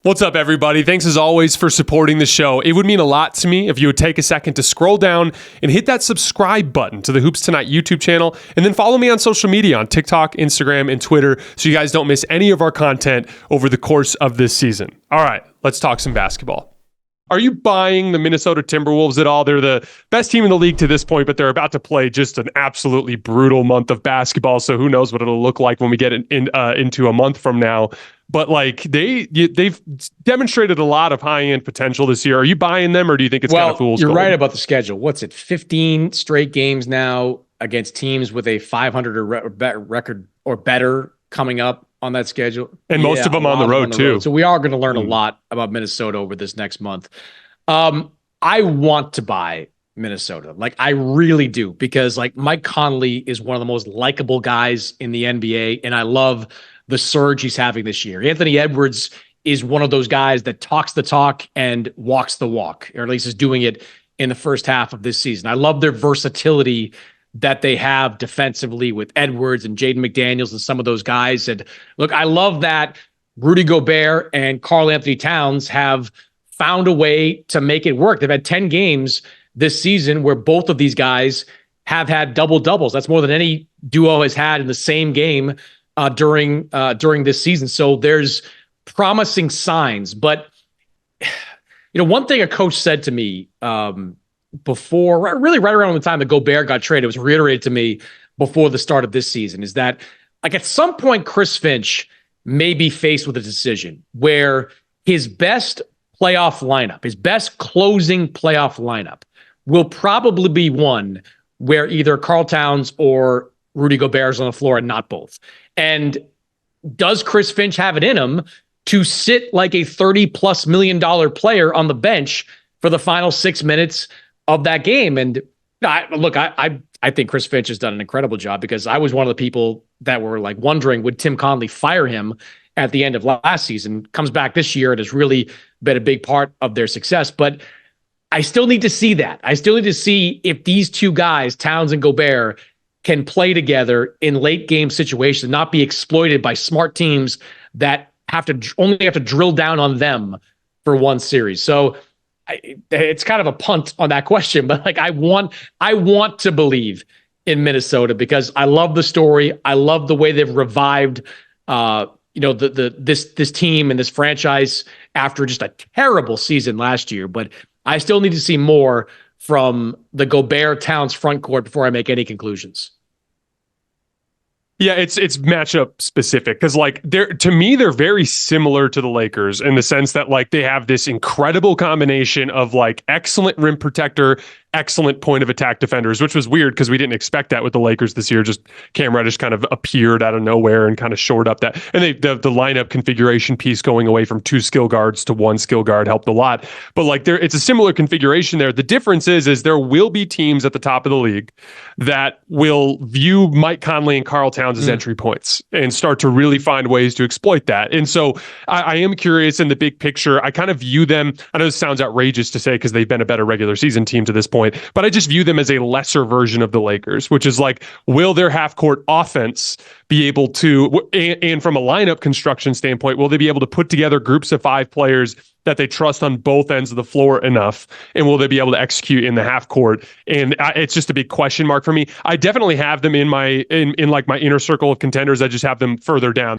What's up, everybody? Thanks as always for supporting the show. It would mean a lot to me if you would take a second to scroll down and hit that subscribe button to the Hoops Tonight YouTube channel, and then follow me on social media on TikTok, Instagram, and Twitter so you guys don't miss any of our content over the course of this season. All right, let's talk some basketball. Are you buying the Minnesota Timberwolves at all? They're the best team in the league to this point, but they're about to play just an absolutely brutal month of basketball, so who knows what it'll look like when we get into a month from now. But like they've demonstrated a lot of high-end potential this year. Are you buying them, or do you think it's kind of fool's gold? You're right about the schedule. What's it, 15 straight games now against teams with a 500 record or better coming up on that schedule, and most of them on the road too. So we are going to learn a lot about Minnesota over this next month. I want to buy Minnesota, like I really do, because like Mike Conley is one of the most likable guys in the NBA, and I love the surge he's having this year. Anthony Edwards is one of those guys that talks the talk and walks the walk, or at least is doing it in the first half of this season. I love their versatility that they have defensively with Edwards and Jaden McDaniels and some of those guys. And look, I love that Rudy Gobert and Karl Anthony Towns have found a way to make it work. They've had 10 games this season where both of these guys have had double doubles. That's more than any duo has had in the same game during this season. So there's promising signs. But one thing a coach said to me before, really right around the time that Gobert got traded, it was reiterated to me before the start of this season, is that like at some point Chris Finch may be faced with a decision where his best playoff lineup, his best closing playoff lineup, will probably be one where either Karl Towns or Rudy Gobert is on the floor and not both. And does Chris Finch have it in him to sit like a $30+ million player on the bench for the final 6 minutes of that game? And I think Chris Finch has done an incredible job, because I was one of the people that were like wondering, would Tim Conley fire him at the end of last season? Comes back this year and has really been a big part of their success. But I still need to see that. I still need to see if these two guys, Towns and Gobert, can play together in late game situations, not be exploited by smart teams that only have to drill down on them for one series. So it's kind of a punt on that question, but like I want to believe in Minnesota, because I love the story. I love the way they've revived this team and this franchise after just a terrible season last year. But I still need to see more from the Gobert Towns front court before I make any conclusions. Yeah, it's matchup specific, because like to me they're very similar to the Lakers in the sense that like they have this incredible combination of like excellent rim protector, excellent point of attack defenders, which was weird because we didn't expect that with the Lakers this year. Just Cam Reddish kind of appeared out of nowhere and kind of shored up that. And the lineup configuration piece going away from 2 skill guards to 1 skill guard helped a lot. But like it's a similar configuration there. The difference is there will be teams at the top of the league that will view Mike Conley and Karl Towns as entry points and start to really find ways to exploit that. And so I am curious in the big picture. I kind of view them, I know this sounds outrageous to say because they've been a better regular season team to this point, but I just view them as a lesser version of the Lakers, which is like, will their half-court offense be able to, and from a lineup construction standpoint, will they be able to put together groups of 5 players that they trust on both ends of the floor enough, and will they be able to execute in the half-court? And it's just a big question mark for me. I definitely have them in like my inner circle of contenders. I just have them further down.